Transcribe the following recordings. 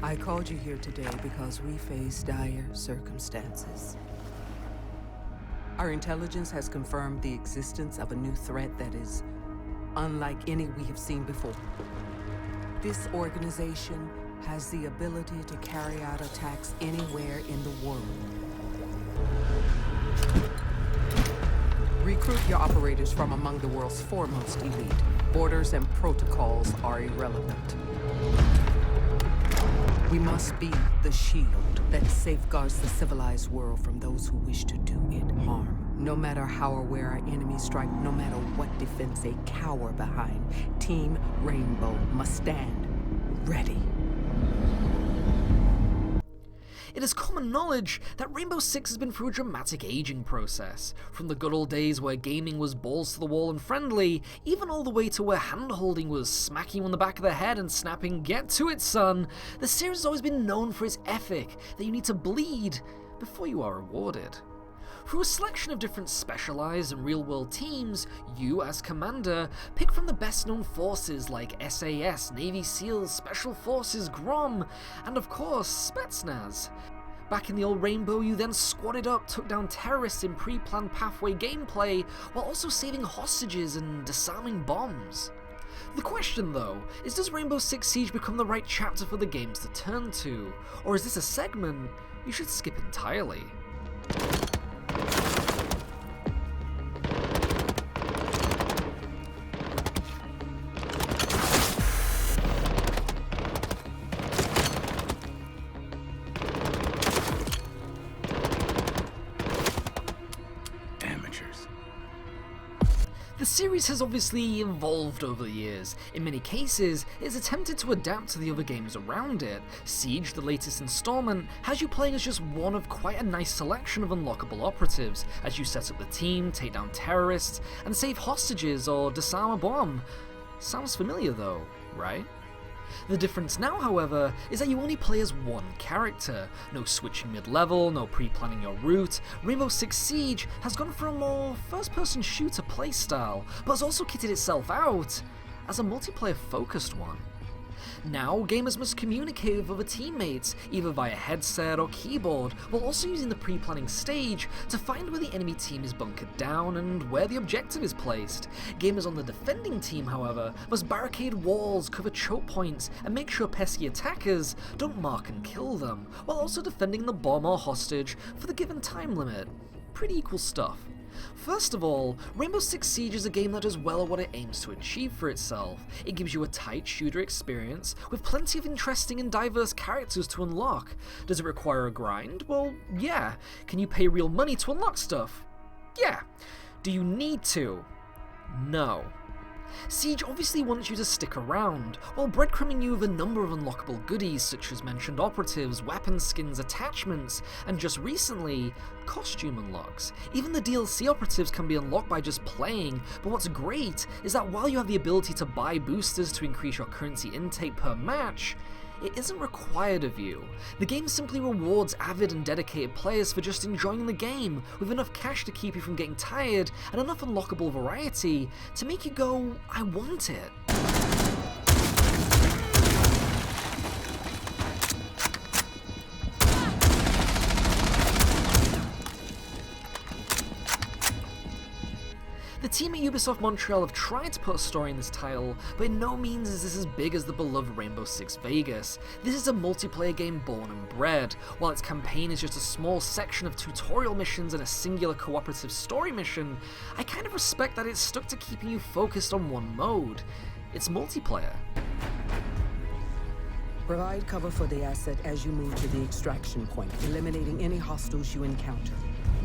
I called you here today because we face dire circumstances. Our intelligence has confirmed the existence of a new threat that is unlike any we have seen before. This organization has the ability to carry out attacks anywhere in the world. Recruit your operators from among the world's foremost elite. Borders and protocols are irrelevant. We must be the shield that safeguards the civilized world from those who wish to do it harm. No matter how or where our enemies strike, no matter what defense they cower behind, Team Rainbow must stand ready. It is common knowledge that Rainbow Six has been through a dramatic aging process, from the good old days where gaming was balls to the wall and friendly, even all the way to where hand-holding was smacking you on the back of the head and snapping, "Get to it, son!" The series has always been known for its ethic, that you need to bleed before you are rewarded. Through a selection of different specialized and real-world teams, you, as Commander, pick from the best-known forces like SAS, Navy SEALs, Special Forces, GROM, and of course, Spetsnaz. Back in the old Rainbow, you then squadded up, took down terrorists in pre-planned pathway gameplay, while also saving hostages and disarming bombs. The question, though, is does Rainbow Six Siege become the right chapter for the games to turn to? Or is this a segment you should skip entirely? The series has obviously evolved over the years. In many cases, it has attempted to adapt to the other games around it. Siege, the latest installment, has you playing as just one of quite a nice selection of unlockable operatives, as you set up the team, take down terrorists, and save hostages or disarm a bomb. Sounds familiar though, right? The difference now, however, is that you only play as one character. No switching mid-level, no pre-planning your route. Rainbow Six Siege has gone for a more first-person shooter playstyle, but has also kitted itself out as a multiplayer-focused one. Now, gamers must communicate with other teammates, either via headset or keyboard, while also using the pre-planning stage to find where the enemy team is bunkered down and where the objective is placed. Gamers on the defending team, however, must barricade walls, cover choke points, and make sure pesky attackers don't mark and kill them, while also defending the bomb or hostage for the given time limit. Pretty equal stuff. First of all, Rainbow Six Siege is a game that does well at what it aims to achieve for itself. It gives you a tight shooter experience, with plenty of interesting and diverse characters to unlock. Does it require a grind? Well, yeah. Can you pay real money to unlock stuff? Yeah. Do you need to? No. Siege obviously wants you to stick around, while breadcrumbing you with a number of unlockable goodies such as mentioned operatives, weapon skins, attachments, and just recently, costume unlocks. Even the DLC operatives can be unlocked by just playing, but what's great is that while you have the ability to buy boosters to increase your currency intake per match, it isn't required of you. The game simply rewards avid and dedicated players for just enjoying the game, with enough cash to keep you from getting tired and enough unlockable variety to make you go, I want it. The team at Ubisoft Montreal have tried to put a story in this title, but in no means is this as big as the beloved Rainbow Six Vegas. This is a multiplayer game born and bred. While its campaign is just a small section of tutorial missions and a singular cooperative story mission, I kind of respect that it's stuck to keeping you focused on one mode. It's multiplayer. Provide cover for the asset as you move to the extraction point, eliminating any hostiles you encounter.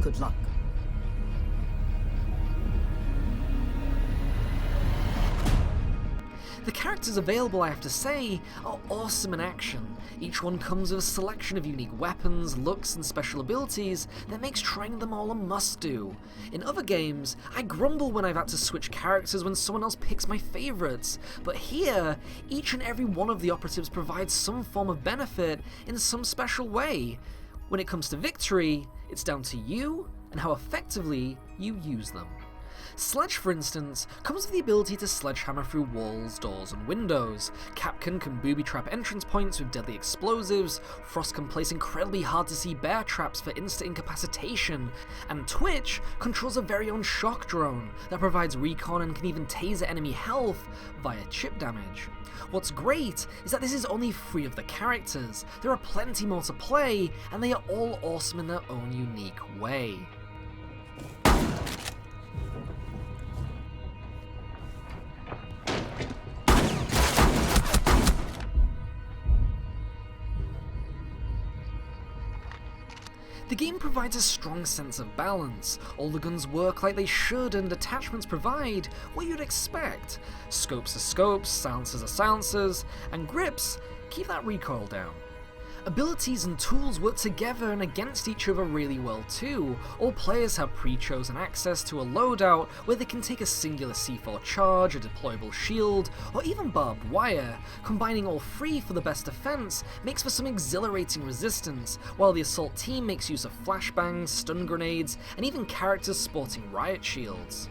Good luck. The characters available, I have to say, are awesome in action. Each one comes with a selection of unique weapons, looks, and special abilities that makes trying them all a must-do. In other games, I grumble when I've had to switch characters when someone else picks my favourites, but here, each and every one of the operatives provides some form of benefit in some special way. When it comes to victory, it's down to you and how effectively you use them. Sledge, for instance, comes with the ability to sledgehammer through walls, doors, and windows. Capcan can booby-trap entrance points with deadly explosives, Frost can place incredibly hard-to-see bear traps for instant incapacitation, and Twitch controls a very own shock drone that provides recon and can even taser enemy health via chip damage. What's great is that this is only 3 of the characters. There are plenty more to play, and they are all awesome in their own unique way. The game provides a strong sense of balance. All the guns work like they should, and attachments provide what you'd expect. Scopes are scopes, silencers are silencers, and grips keep that recoil down. Abilities and tools work together and against each other really well too. All players have pre-chosen access to a loadout where they can take a singular C4 charge, a deployable shield, or even barbed wire. Combining all 3 for the best defense makes for some exhilarating resistance, while the assault team makes use of flashbangs, stun grenades, and even characters sporting riot shields.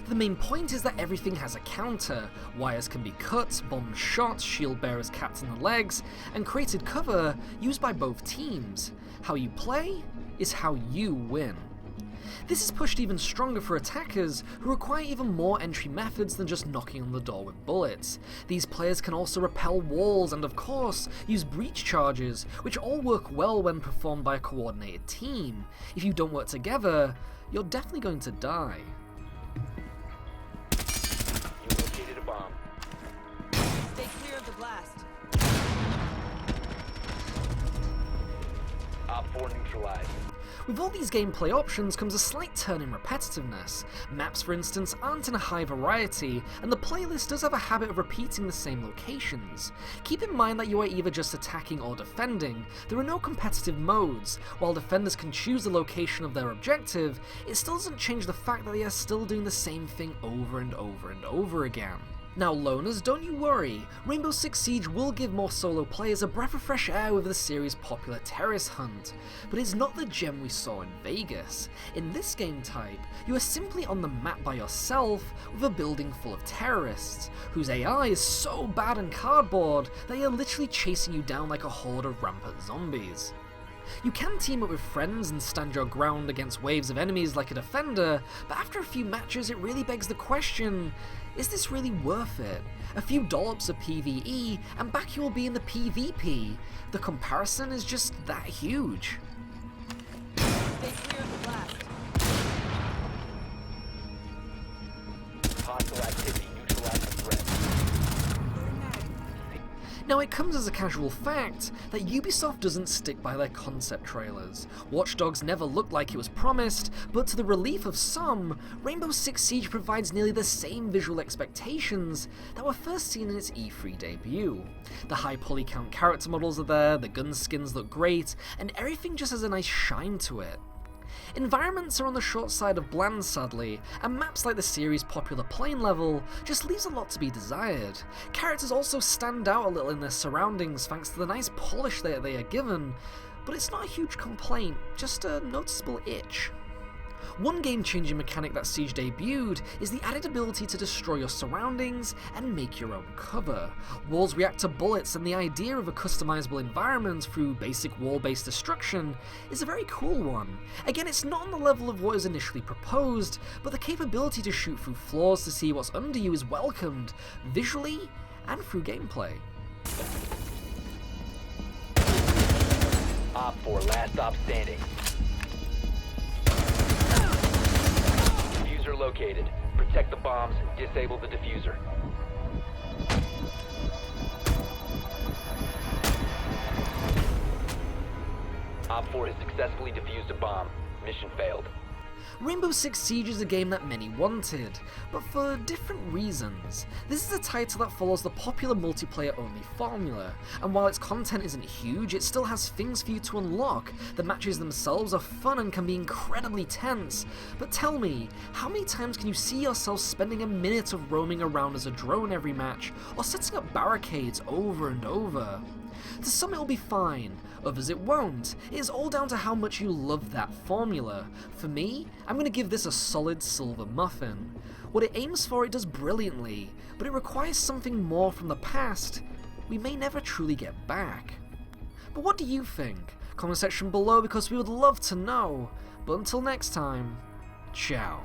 The main point is that everything has a counter. Wires can be cut, bombs shot, shield bearers capped in the legs, and created cover used by both teams. How you play is how you win. This is pushed even stronger for attackers who require even more entry methods than just knocking on the door with bullets. These players can also repel walls and, of course, use breach charges, which all work well when performed by a coordinated team. If you don't work together, you're definitely going to die. Bomb. Stay clear of the blast. Op 4 neutralized. With all these gameplay options comes a slight turn in repetitiveness. Maps, for instance, aren't in a high variety, and the playlist does have a habit of repeating the same locations. Keep in mind that you are either just attacking or defending. There are no competitive modes. While defenders can choose the location of their objective, it still doesn't change the fact that they are still doing the same thing over and over and over again. Now loners, don't you worry, Rainbow Six Siege will give more solo players a breath of fresh air with the series' popular terrorist hunt, but it's not the gem we saw in Vegas. In this game type, you are simply on the map by yourself with a building full of terrorists, whose AI is so bad and cardboard they are literally chasing you down like a horde of rampant zombies. You can team up with friends and stand your ground against waves of enemies like a defender, but after a few matches it really begs the question, is this really worth it? A few dollops of PvE, and back you will be in the PvP. The comparison is just that huge. Stay clear of the blast. Hostile activity neutralizing threat. Now it comes as a casual fact that Ubisoft doesn't stick by their concept trailers. Watch Dogs never looked like it was promised, but to the relief of some, Rainbow Six Siege provides nearly the same visual expectations that were first seen in its E3 debut. The high polycount character models are there, the gun skins look great, and everything just has a nice shine to it. Environments are on the short side of bland, sadly, and maps like the series' popular plane level just leaves a lot to be desired. Characters also stand out a little in their surroundings thanks to the nice polish that they are given, but it's not a huge complaint, just a noticeable itch. One game-changing mechanic that Siege debuted is the added ability to destroy your surroundings and make your own cover. Walls react to bullets, and the idea of a customizable environment through basic wall-based destruction is a very cool one. Again, it's not on the level of what was initially proposed, but the capability to shoot through floors to see what's under you is welcomed, visually and through gameplay. Op 4 last stop standing. Diffuser located. Protect the bombs, disable the diffuser. Op 4 has successfully defused a bomb. Mission failed. Rainbow Six Siege is a game that many wanted, but for different reasons. This is a title that follows the popular multiplayer-only formula, and while its content isn't huge, it still has things for you to unlock. The matches themselves are fun and can be incredibly tense, but tell me, how many times can you see yourself spending a minute of roaming around as a drone every match, or setting up barricades over and over? To some it'll be fine, others it won't. It is all down to how much you love that formula. For me, I'm going to give this a solid silver muffin. What it aims for it does brilliantly, but it requires something more from the past we may never truly get back. But what do you think? Comment section below because we would love to know. But until next time, ciao.